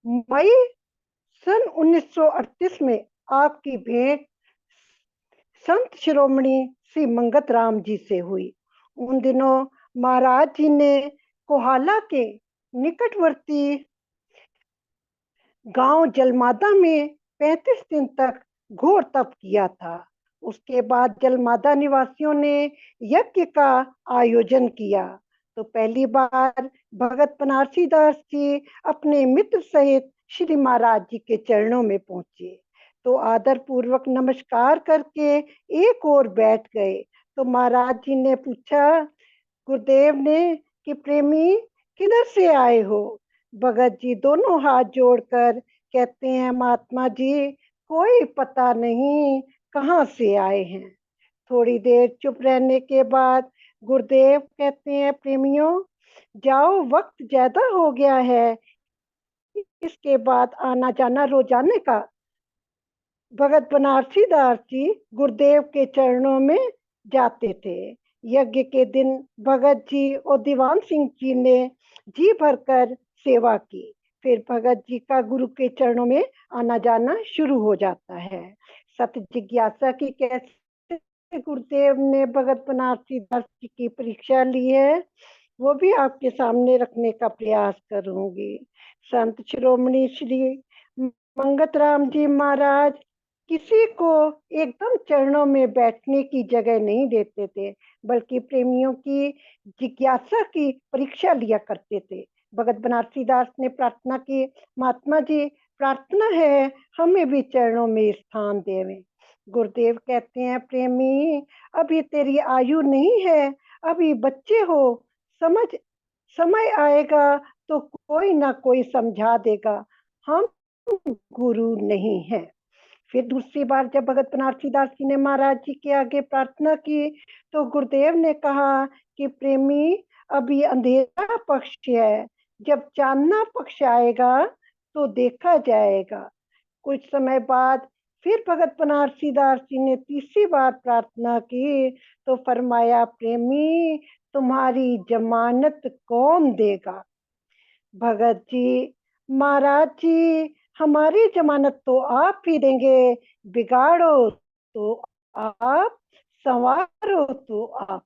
मई सन 1938 में आपकी भेंट संत शिरोमणि श्री मंगत राम जी से हुई। उन दिनों महाराज जी ने कोहाला के निकटवर्ती गांव जलमादा में 35 दिन तक घोर तप किया था। उसके बाद जलमादा निवासियों ने यज्ञ का आयोजन किया। तो पहली बार भगत बनारसी दास जी अपने मित्र सहित श्री महाराज जी के चरणों में पहुंचे। तो आदर पूर्वक नमस्कार करके एक और बैठ गए। तो महाराज जी ने पूछा गुरुदेव ने कि प्रेमी किधर से आए हो। भगत जी दोनों हाथ जोड़कर कहते हैं महात्मा जी कोई पता नहीं कहाँ से आए हैं। थोड़ी देर चुप रहने के बाद गुरुदेव कहते हैं प्रेमियों जाओ वक्त ज्यादा हो गया है, इसके बाद आना जाना रोजाने का। भगत बनारसी दास जी गुरुदेव के चरणों में जाते थे। यज्ञ के दिन भगत जी और दीवान सिंह जी ने जी भरकर सेवा की। फिर भगत जी का गुरु के चरणों में आना जाना शुरू हो जाता है। सत्य जिज्ञासा की कैसे गुरुदेव ने भगत बनारसी दास जी की परीक्षा ली है वो भी आपके सामने रखने का प्रयास करूंगी। संत शिरोमणि श्री मंगत राम जी महाराज किसी को एकदम चरणों में बैठने की जगह नहीं देते थे, बल्कि प्रेमियों की जिज्ञासा की परीक्षा लिया करते थे। भगत बनारसी दास ने प्रार्थना की महात्मा जी प्रार्थना है हमें भी चरणों में स्थान देवें। गुरुदेव कहते हैं प्रेमी अभी तेरी आयु नहीं है, अभी बच्चे हो, समझ समय आएगा तो कोई ना कोई समझा देगा, हम गुरु नहीं हैं। फिर दूसरी बार जब भगत बनारसी दास जी ने महाराज जी के आगे प्रार्थना की तो गुरुदेव ने कहा कि प्रेमी अभी अंधेरा पक्ष है, जब चांदना पक्ष आएगा तो देखा जाएगा। कुछ समय बाद फिर भगत बनारसी दास जी ने तीसरी बार प्रार्थना की तो फरमाया प्रेमी तुम्हारी जमानत कौन देगा। भगत जी महाराज जी हमारी जमानत तो आप ही देंगे, बिगाड़ो तो आप, संवारो तो आप।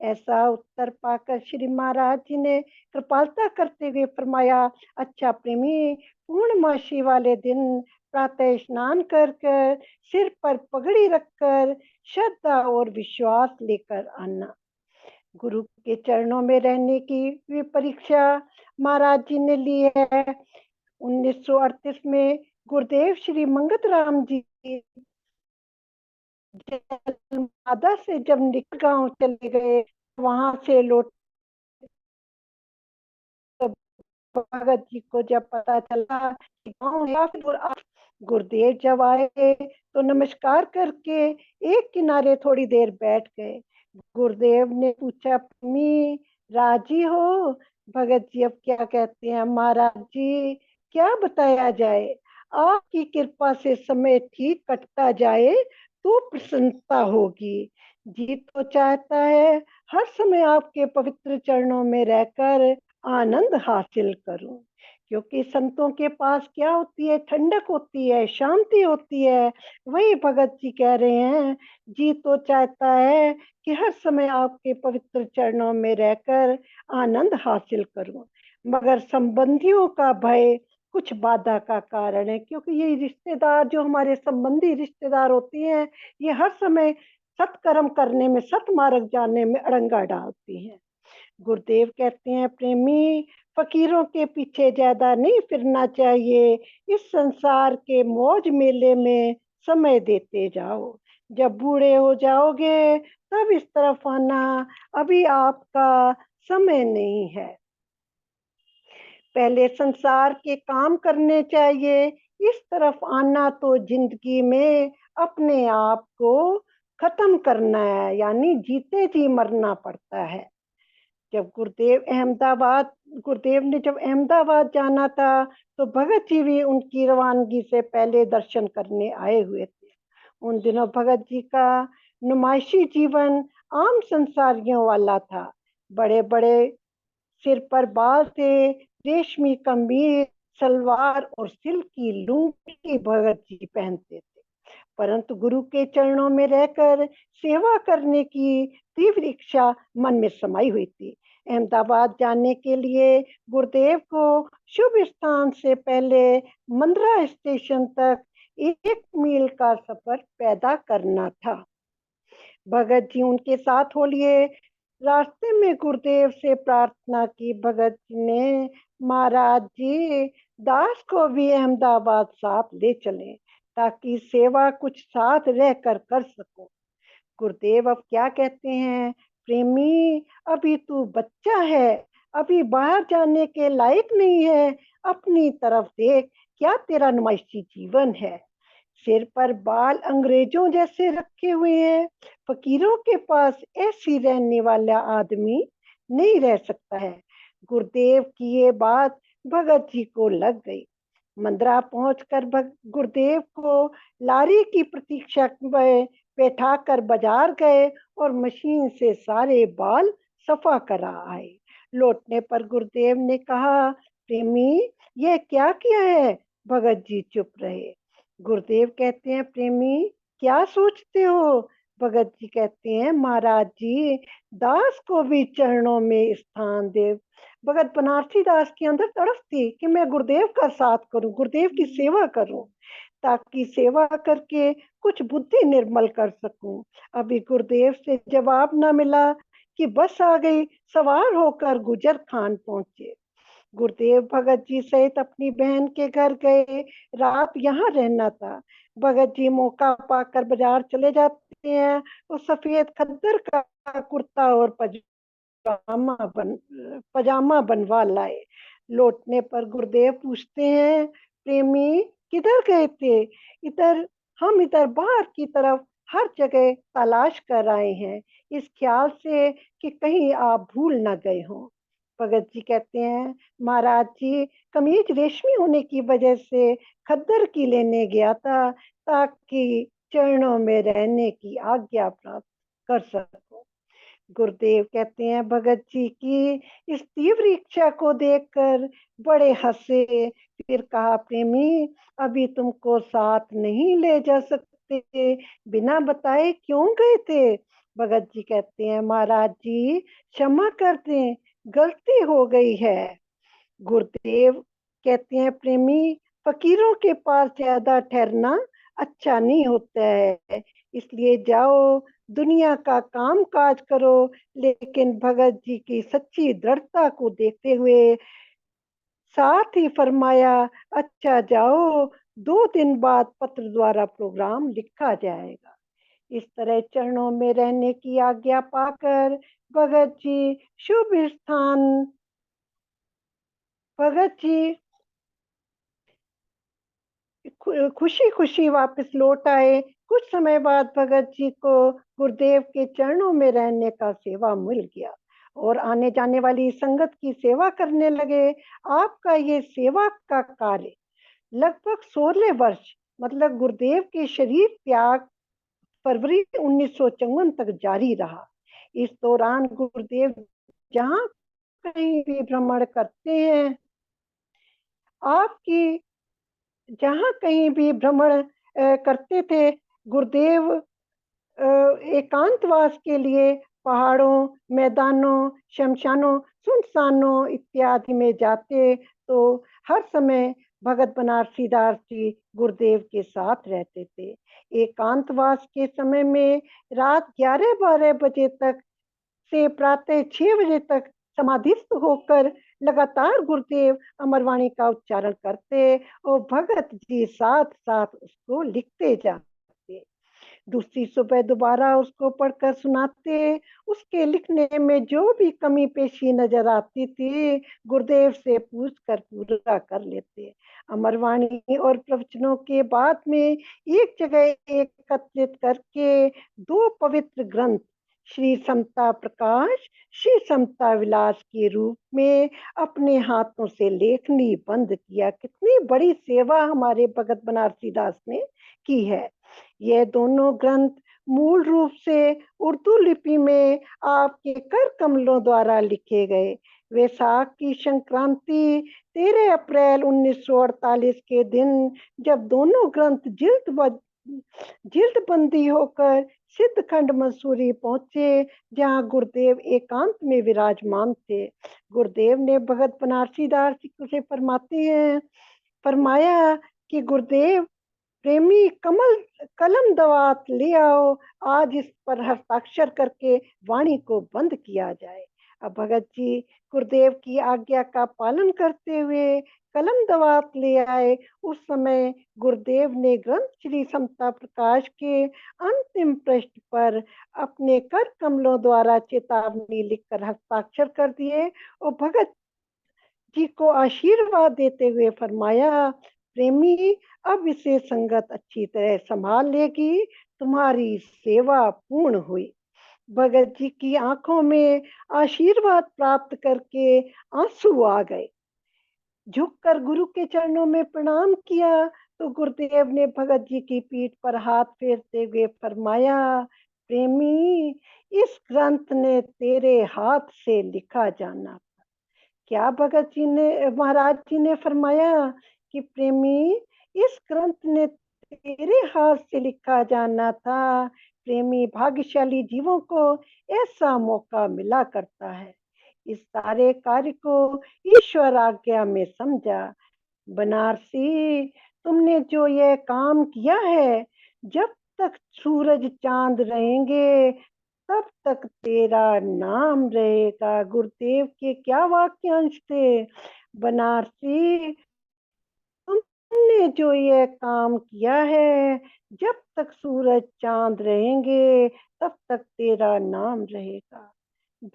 ऐसा उत्तर पाकर श्री महाराज जी ने कृपालता करते हुए फरमाया अच्छा प्रेमी पूर्णमासी वाले दिन प्रातः स्नान कर कर सिर पर पगड़ी रखकर श्रद्धा और विश्वास लेकर आना। गुरु के चरणों में रहने की भी परीक्षा महाराज जी ने ली है। 1938 में गुरुदेव श्री मंगत राम जी जलमादा से जब निकल गांव चले गए वहां से लौट भगत जी को जब पता चला कि गांव या फिर गुरुदेव जब आए तो नमस्कार करके एक किनारे थोड़ी देर बैठ गए। गुरुदेव ने पूछा मी राजी हो। भगत जी अब क्या कहते हैं महाराज जी क्या बताया जाए, आपकी कृपा से समय ठीक कटता जाए तो प्रसन्नता होगी। जी तो चाहता है हर समय आपके पवित्र चरणों में रहकर आनंद हासिल करूं, क्योंकि संतों के पास क्या होती है ठंडक होती है शांति होती है। वही भगत जी कह रहे हैं जी तो चाहता है कि हर समय आपके पवित्र चरणों में रहकर आनंद हासिल करूं, मगर संबंधियों का भय कुछ बाधा का कारण है, क्योंकि ये रिश्तेदार जो हमारे संबंधी रिश्तेदार होती हैं ये हर समय सत्कर्म करने में सतमार्ग जाने में अड़ंगा डालती हैं। गुरुदेव कहते हैं प्रेमी फकीरों के पीछे ज्यादा नहीं फिरना चाहिए, इस संसार के मौज मेले में समय देते जाओ, जब बूढ़े हो जाओगे तब इस तरफ आना, अभी आपका समय नहीं है। पहले संसार के काम करने चाहिए, इस तरफ आना तो जिंदगी में अपने आप को खत्म करना है, यानी जीते जी मरना पड़ता है। जब गुरुदेव ने जब अहमदाबाद जाना था तो भगत जी भी उनकी रवानगी से पहले दर्शन करने आए हुए थे। उन दिनों भगत जी का नुमाइशी जीवन आम संसारियों वाला था। बड़े बड़े सिर पर बाल थे, रेशमी कमीज सलवार और सिल्क की लुंगी भगत जी पहनते थे। परंतु गुरु के चरणों में रहकर सेवा करने की तीव्र इच्छा मन में समाई हुई थी। अहमदाबाद जाने के लिए गुरुदेव को शुभ स्थान से पहले मंद्रा स्टेशन तक 1 मील का सफर पैदा करना था। भगत जी उनके साथ हो लिए। रास्ते में गुरुदेव से प्रार्थना की भगत जी ने, महाराज जी, दास को भी अहमदाबाद साथ ले चलें ताकि सेवा कुछ साथ रहकर कर सको। गुरुदेव अब क्या कहते हैं, प्रेमी, अभी तू बच्चा है, अभी बाहर जाने के लायक नहीं है। अपनी तरफ देख, क्या तेरा नुमाइशी जीवन है। सिर पर बाल अंग्रेजों जैसे रखे हुए हैं। फकीरों के पास ऐसी रहने वाला आदमी नहीं रह सकता है। गुरुदेव की ये बात भगत जी को लग गई। मंद्रा पहुंचकर गुरुदेव को लारी की प्रतीक्षा में बैठा कर बाजार गए और मशीन से सारे बाल सफा करा आए। लौटने पर गुरुदेव ने कहा, प्रेमी, ये क्या किया है। भगत जी चुप रहे। गुरुदेव कहते हैं, प्रेमी, क्या सोचते हो। भगत जी कहते हैं, महाराज जी, दास को भी चरणों में स्थान दे। भगत बनारसी दास के अंदर तड़प थी कि मैं गुरुदेव का साथ करूं, गुरुदेव की सेवा करूं, ताकि सेवा करके कुछ बुद्धि निर्मल कर सकूं। अभी गुरुदेव से जवाब न मिला कि बस आ गई। सवार होकर गुजर खान पहुंचे। गुरुदेव भगत जी सहित अपनी बहन के घर गए। रात यहाँ रहना था। भगत जी मौका पाकर बाजार चले जाते हैं और सफेद खद्दर का कुर्ता और पजामा बनवा लाए। लौटने पर गुरुदेव पूछते हैं, प्रेमी, किधर गए थे। इधर, हम इधर बाहर की तरफ हर जगह तलाश कर आए हैं, इस ख्याल से कि कहीं आप भूल न गए हों। भगत जी कहते हैं, महाराज जी, कमीज रेशमी होने की वजह से खद्दर की लेने गया था ताकि चरणों में रहने की आज्ञा प्राप्त कर सकूं। गुरुदेव कहते हैं, भगत जी की इस तीव्र इच्छा को देखकर बड़े हंसे। फिर कहा, प्रेमी, अभी तुमको साथ नहीं ले जा सकते, बिना बताए क्यों गए थे। भगत जी कहते हैं, महाराज जी, क्षमा कर दें, गलती हो गई है। गुरुदेव कहते हैं, प्रेमी, फकीरों के पास ज्यादा ठहरना अच्छा नहीं होता है, इसलिए जाओ, दुनिया का काम काज करो। लेकिन भगत जी की सच्ची दृढ़ता को देखते हुए साथ ही फरमाया, अच्छा जाओ, 2 दिन बाद पत्र द्वारा प्रोग्राम लिखा जाएगा। इस तरह चरणों में रहने की आज्ञा पाकर भगत जी शुभ स्थान भगत जी खुशी खुशी वापस लौट आए। कुछ समय बाद भगत जी को गुरुदेव के चरणों में रहने का सेवा मिल गया और आने जाने वाली संगत की सेवा करने लगे। आपका ये सेवा का कार्य लगभग 16 वर्ष, मतलब गुरुदेव के शरीर त्याग फरवरी 1954 तक जारी रहा। इस दौरान गुरुदेव जहाँ कहीं भी भ्रमण करते हैं, आपकी जहाँ कहीं भी भ्रमण करते थे, गुरुदेव एकांतवास के लिए पहाड़ों, मैदानों, शमशानों, सुनसानों इत्यादि में जाते, तो हर समय भगत बनारसी दास जी गुरुदेव के साथ रहते थे। एकांतवास के समय में रात 11-12 बजे तक से प्रातः 6 बजे तक समाधिस्थ होकर लगातार गुरुदेव अमरवाणी का उच्चारण करते और भगत जी साथ साथ उसको लिखते जाते। दूसरी सुबह दोबारा उसको पढ़कर सुनाते। उसके लिखने में जो भी कमी पेशी नजर आती थी, गुरुदेव से पूछ कर पूरा कर लेते। अमरवाणी और प्रवचनों के बाद में एक जगह एकत्रित करके 2 पवित्र ग्रंथ, श्री समता प्रकाश, श्री समता विलास के रूप में अपने हाथों से लेखनी बंद किया। कितनी बड़ी सेवा हमारे भगत बनारसी दास ने की है। यह दोनों ग्रंथ मूल रूप से उर्दू लिपि में आपके कर कमलों द्वारा लिखे गए, वैसाख की संक्रांति 13 अप्रैल 1948 के दिन जब दोनों ग्रंथ जिल्दबंदी होकर सिद्धखंड मसूरी पहुंचे, जहां गुरुदेव एकांत में विराजमान थे। गुरुदेव ने भगत बनारसी दास जी से फरमाया कि गुरुदेव प्रेमी कमल कलम दवात ले आओ, आज इस पर हस्ताक्षर करके वाणी को बंद किया जाए। अब भगत जी गुरुदेव की आज्ञा का पालन करते हुए कलम दवात ले आए। उस समय गुरुदेव ने ग्रंथ श्री समता प्रकाश के अंतिम पृष्ठ पर अपने कर कमलों द्वारा चेतावनी लिखकर हस्ताक्षर कर दिए और भगत जी को आशीर्वाद देते हुए फरमाया, प्रेमी अब इसे संगत अच्छी तरह संभाल लेगी, तुम्हारी सेवा पूर्ण हुई। भगत जी की आंखों में आशीर्वाद प्राप्त करके आंसू आ गए। झुककर गुरु के चरणों में प्रणाम किया तो गुरुदेव ने भगत जी की पीठ पर हाथ फेरते हुए फरमाया, प्रेमी इस ग्रंथ ने तेरे हाथ से लिखा जाना। क्या भगत जी ने महाराज जी ने फरमाया कि प्रेमी इस ग्रंथ ने तेरे हाथ से लिखा जाना था। प्रेमी भाग्यशाली जीवों को ऐसा मौका मिला करता है। इस सारे कार्य को ईश्वर आज्ञा में समझा। बनारसी तुमने जो यह काम किया है, जब तक सूरज चांद रहेंगे तब तक तेरा नाम रहेगा। गुरुदेव के क्या वाक्यांश थे। बनारसी तुमने जो ये काम किया है, जब तक सूरज चांद रहेंगे तब तक तेरा नाम रहेगा।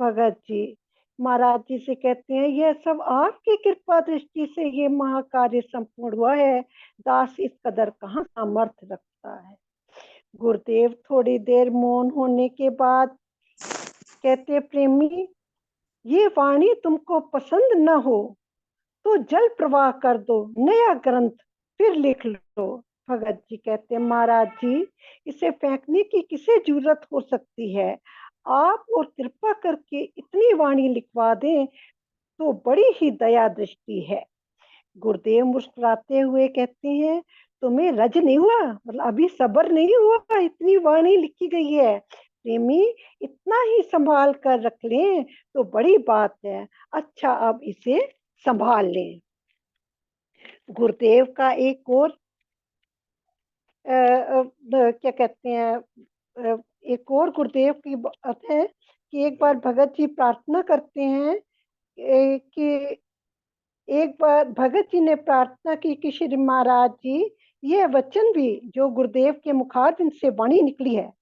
भगत जी महाराज जी से कहते हैं, यह सब आपकी कृपा दृष्टि से ये महाकार्य संपूर्ण हुआ है। दास इस कदर कहाँ सामर्थ्य रखता है। गुरुदेव थोड़ी देर मौन होने के बाद कहते, प्रेमी ये वाणी तुमको पसंद न हो तो जल प्रवाह कर दो, नया ग्रंथ फिर लिख लो। भगत जी कहते, महाराज जी इसे फेंकने की किसे जरूरत हो सकती है। आप और कृपा करके इतनी वाणी लिखवा दें तो बड़ी ही दया दृष्टि है। गुरुदेव मुस्कुराते हुए कहते हैं, तुम्हें रज नहीं हुआ, मतलब अभी सब्र नहीं हुआ, इतनी वाणी लिखी गई है। प्रेमी इतना ही संभाल कर रख लें तो बड़ी बात है। अच्छा अब इसे संभाल लें। गुरुदेव का एक और क्या कहते हैं, एक और गुरुदेव की बात है कि एक बार भगत जी प्रार्थना करते हैं कि एक बार भगत जी ने प्रार्थना की कि श्री महाराज जी यह वचन भी जो गुरुदेव के मुखारबिंद से वाणी निकली है,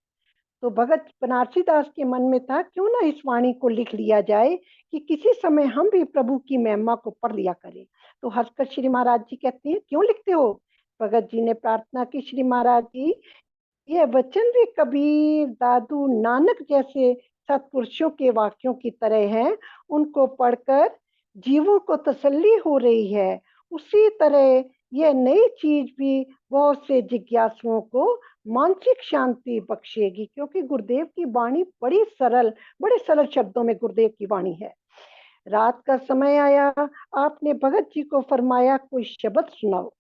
तो भगत बनारसी दास के मन में था क्यों ना इस वाणी को लिख लिया जाए कि किसी समय हम भी प्रभु की महिमा को पढ़ लिया करें। तो हंसकर श्री महाराज जी कहते हैं, क्यों लिखते हो। भगत जी ने प्रार्थना की, श्री महाराज जी यह वचन भी कबीर दादू नानक जैसे सत्पुरुषों के वाक्यों की तरह हैं। उनको पढ़कर जीवों को तसल्ली हो रही है। उसी तरह यह नई चीज भी बहुत से जिज्ञासुओं को मानसिक शांति बख्शेगी, क्योंकि गुरुदेव की वाणी बड़े सरल शब्दों में गुरुदेव की वाणी है। रात का समय आया, आपने भगत जी को फरमाया कोई शब्द सुनाओ।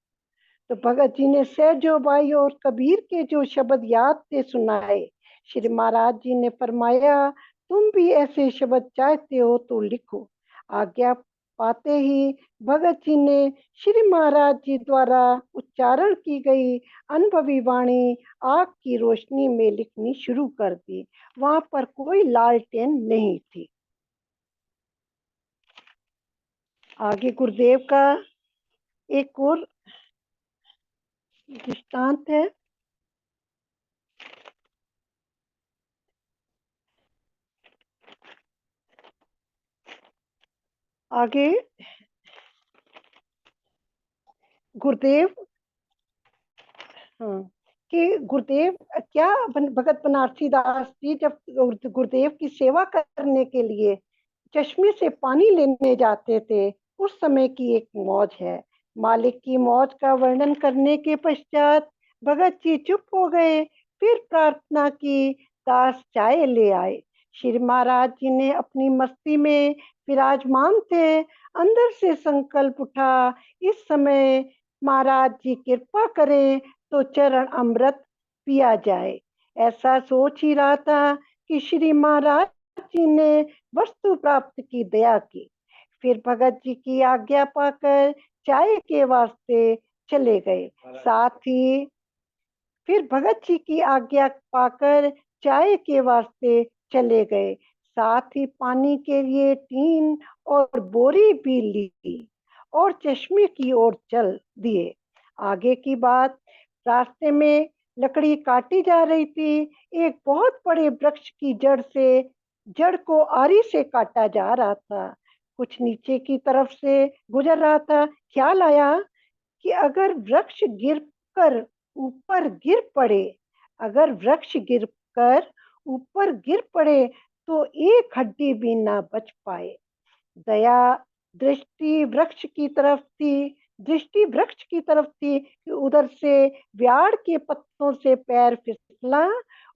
तो भगत जी ने सहजो भाई और कबीर के जो शब्द याद थे सुनाए। श्री महाराज जी ने फरमाया, तुम भी ऐसे शब्द चाहते हो तो लिखो। आज्ञा पाते ही भगत जी ने श्री महाराज जी द्वारा उच्चारण की गई अनुभवी वाणी आग की रोशनी में लिखनी शुरू कर दी। वहां पर कोई लालटेन नहीं थी। आगे गुरुदेव का एक और दृष्टांत है। आगे गुरुदेव, हाँ, कि गुरुदेव क्या भगत बनारसी दास जी जब गुरुदेव की सेवा करने के लिए चश्मे से पानी लेने जाते थे, उस समय की एक मौज है। मालिक की मौज का वर्णन करने के पश्चात भगत जी चुप हो गए। फिर प्रार्थना की, दास चाय ले आए। श्री महाराज जी ने अपनी मस्ती में विराजमान थे। अंदर से संकल्प उठा, इस समय महाराज जी कृपा करें तो चरण अमृत पिया जाए। ऐसा सोच ही रहा था कि श्री महाराज जी ने वस्तु प्राप्त की दया की। फिर भगत जी की आज्ञा पाकर चाय के वास्ते चले गए। साथ ही फिर भगत जी की आज्ञा पाकर चाय के वास्ते चले गए। साथ ही पानी के लिए टीन और बोरी भी ली और चश्मे की ओर चल दिए। आगे की बात, रास्ते में लकड़ी काटी जा रही थी। एक बहुत बड़े वृक्ष की जड़ को आरी से काटा जा रहा था। कुछ नीचे की तरफ से गुजर रहा था। ख्याल आया कि अगर वृक्ष गिरकर ऊपर गिर पड़े अगर वृक्ष गिरकर ऊपर गिर पड़े तो एक हड्डी भी ना बच पाए। दया दृष्टि वृक्ष की तरफ थी दृष्टि वृक्ष की तरफ थी कि उधर से व्याड़ के पत्तों से पैर फिसला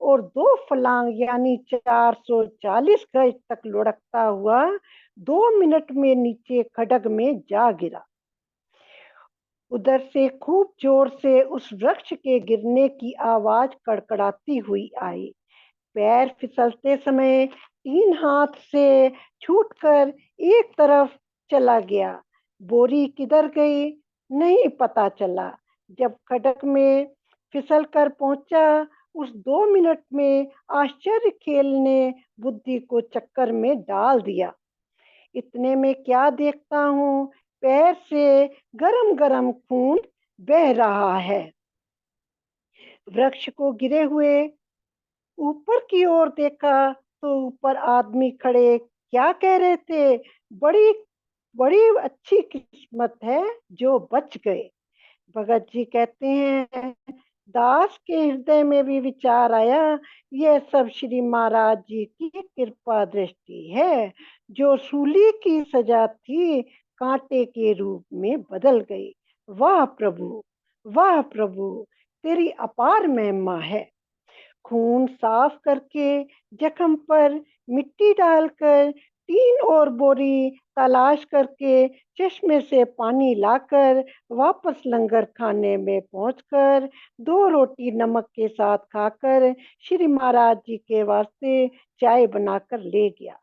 और 2 फलांग यानी 440 गज तक लुढ़कता हुआ 2 मिनट में नीचे खड्ग में जा गिरा। उधर से खूब जोर से उस वृक्ष के गिरने की आवाज कड़कड़ाती हुई आई। पैर फिसलते समय 3 हाथ से छूटकर एक तरफ चला गया। बोरी किधर गई नहीं पता चला। जब खड्ग में फिसल कर पहुंचा, उस 2 मिनट में आश्चर्य खेल ने बुद्धि को चक्कर में डाल दिया। इतने में क्या देखता हूँ, पैर से गरम गरम खून बह रहा है। वृक्ष को गिरे हुए ऊपर की ओर देखा तो ऊपर आदमी खड़े क्या कह रहे थे, बड़ी बड़ी अच्छी किस्मत है जो बच गए। भगत जी कहते हैं, दास के हृदय में भी विचार आया, यह सब श्री महाराज जी की कृपा दृष्टि है। जो सूली की सजा थी कांटे के रूप में बदल गई। वाह प्रभु, वाह प्रभु, तेरी अपार महिमा है। खून साफ करके जख्म पर मिट्टी डालकर 3 और बोरी तलाश करके चश्मे से पानी लाकर वापस लंगर खाने में पहुंचकर 2 रोटी नमक के साथ खाकर श्री महाराज जी के वास्ते चाय बनाकर ले गया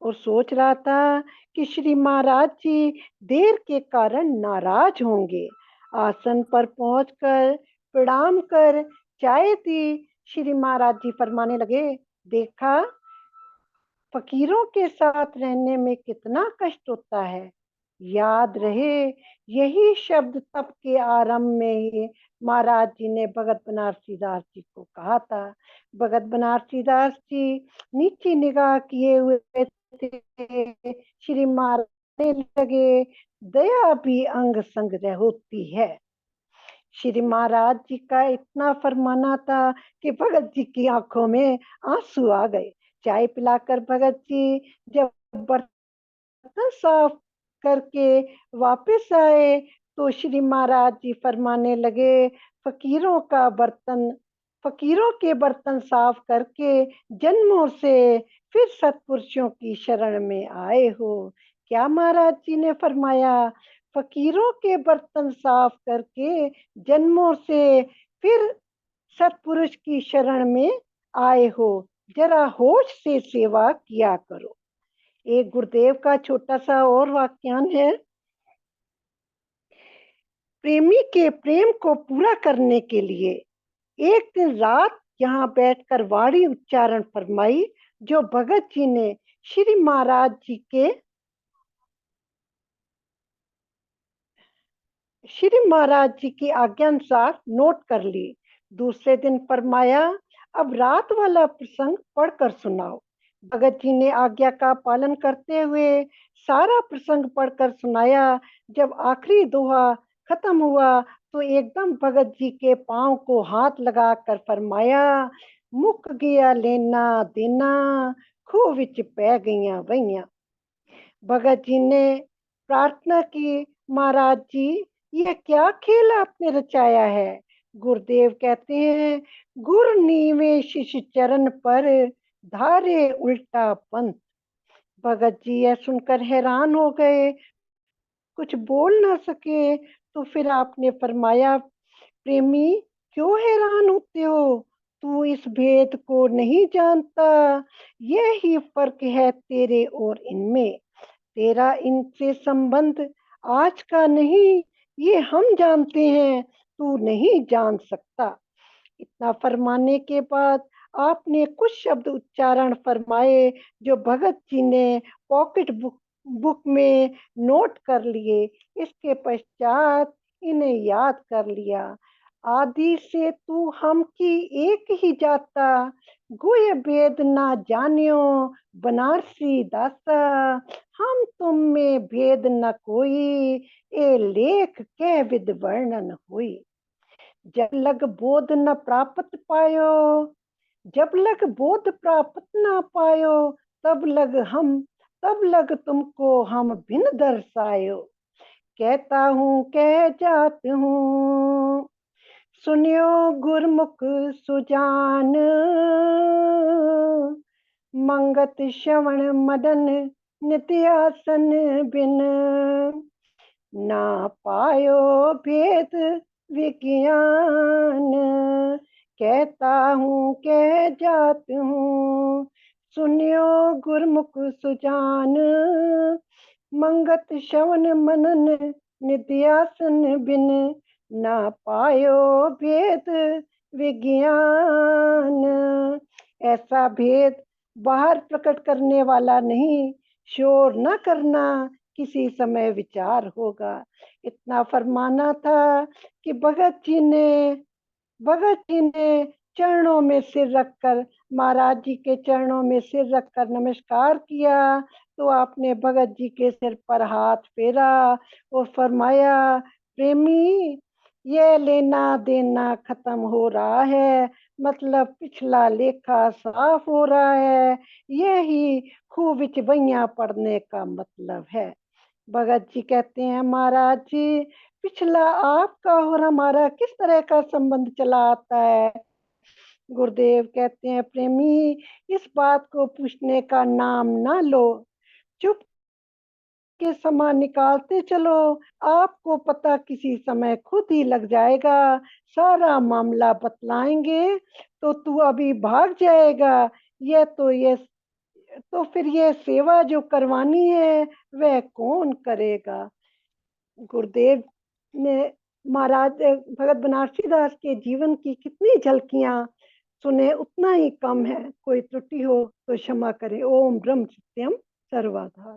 और सोच रहा था कि श्री महाराज जी देर के कारण नाराज होंगे। आसन पर पहुंचकर प्रणाम कर चाय दी। श्री महाराज जी फरमाने लगे, देखा फकीरों के साथ रहने में कितना कष्ट होता है। याद रहे, यही शब्द तप के आरंभ में ही महाराज जी ने भगत बनारसी दास जी को कहा था। भगत बनारसी दास जी नीचे निगाह किए हुए थे। श्री महाराज लगे, दया भी अंग संग रह होती है। श्री महाराज जी का इतना फरमाना था कि भगत जी की आंखों में आंसू आ गए। चाय पिलाकर भगत जी जब बर्तन साफ करके वापस आए तो श्री महाराज जी फरमाने लगे, फकीरों का बर्तन फकीरों के बर्तन साफ करके जन्मों से फिर सत्पुरुषों की शरण में आए हो। क्या महाराज जी ने फरमाया, फकीरों के बर्तन साफ करके जन्मों से फिर सत्पुरुष की शरण में आए हो, जरा होश से सेवा किया करो। एक गुरुदेव का छोटा सा और वाक्यान है। प्रेमी के प्रेम को पूरा करने के लिए एक दिन रात यहाँ बैठकर वाणी उच्चारण फरमाई, जो भगत जी ने श्री महाराज जी के श्री महाराज जी की आज्ञा अनुसार नोट कर ली। दूसरे दिन फरमाया, अब रात वाला प्रसंग पढ़कर सुनाओ। भगत जी ने आज्ञा का पालन करते हुए सारा प्रसंग पढ़कर सुनाया। जब आखिरी दोहा खत्म हुआ तो एकदम भगत जी के पांव को हाथ लगाकर फरमाया, मुक गया लेना देना, खू विच पै गईयां वहियां। भगत जी ने प्रार्थना की, महाराज जी यह क्या खेल आपने रचाया है। गुरुदेव कहते हैं, गुर नीवे शिष्य चरण पर धारे उल्टा पंथ। भगत जी यह सुनकर हैरान हो गए, कुछ बोल ना सके। तो फिर आपने फरमाया, प्रेमी, क्यों हैरान होते हो? तू इस भेद को नहीं जानता। यही फर्क है तेरे और इनमें। तेरा इनसे संबंध आज का नहीं, ये हम जानते हैं, तू नहीं जान सकता। इतना फरमाने के बाद आपने कुछ शब्द उच्चारण फरमाए, जो भगत जी ने पॉकेट बुक में नोट कर लिए। इसके पश्चात इन्हें याद कर लिया। आदि से तू हम की एक ही जाता, गुय भेद ना जानियो बनारसी दासा। हम तुम में भेद न कोई, ए लेख के विद वर्णन हुई। जब लग बोध न प्राप्त पायो, जब लग बोध प्राप्त ना पायो, तब लग हम, तब लग तुमको हम भिन्न दर्शायो। कहता हूँ कह जात हूँ, सुनियो गुरमुख सुजान। मंगत श्रवण मदन नित्यासन बिन, ना पायो भेद विज्ञान। कहता हूँ कह जात हूँ, सुनियो गुरमुख सुजान। मंगत श्रवण मनन निध्यासन बिन, ना पायो भेद विज्ञान। ऐसा भेद बाहर प्रकट करने वाला नहीं, शोर न करना, किसी समय विचार होगा। इतना फरमाना था कि भगत जी ने चरणों में सिर रखकर, महाराज जी के चरणों में सिर रखकर नमस्कार किया। तो आपने भगत जी के सिर पर हाथ फेरा और फरमाया, प्रेमी, ये लेना देना खत्म हो रहा है, मतलब पिछला लेखा साफ हो रहा है। यही खूब विचवैया पढ़ने का मतलब है। भगत जी कहते हैं, महाराज जी, पिछला आपका और हमारा किस तरह का संबंध चला आता है? गुरुदेव कहते हैं, प्रेमी, इस बात को पूछने का नाम ना लो, चुप के समय निकालते चलो। आपको पता किसी समय खुद ही लग जाएगा। सारा मामला बतलाएंगे तो तू अभी भाग जाएगा। ये तो फिर ये सेवा जो करवानी है, वह कौन करेगा? गुरुदेव ने महाराज भगत बनारसी दास के जीवन की कितनी झलकियां सुने, उतना ही कम है। कोई त्रुटि हो तो क्षमा करें। ओम ब्रह्म सत्यम सर्वधार।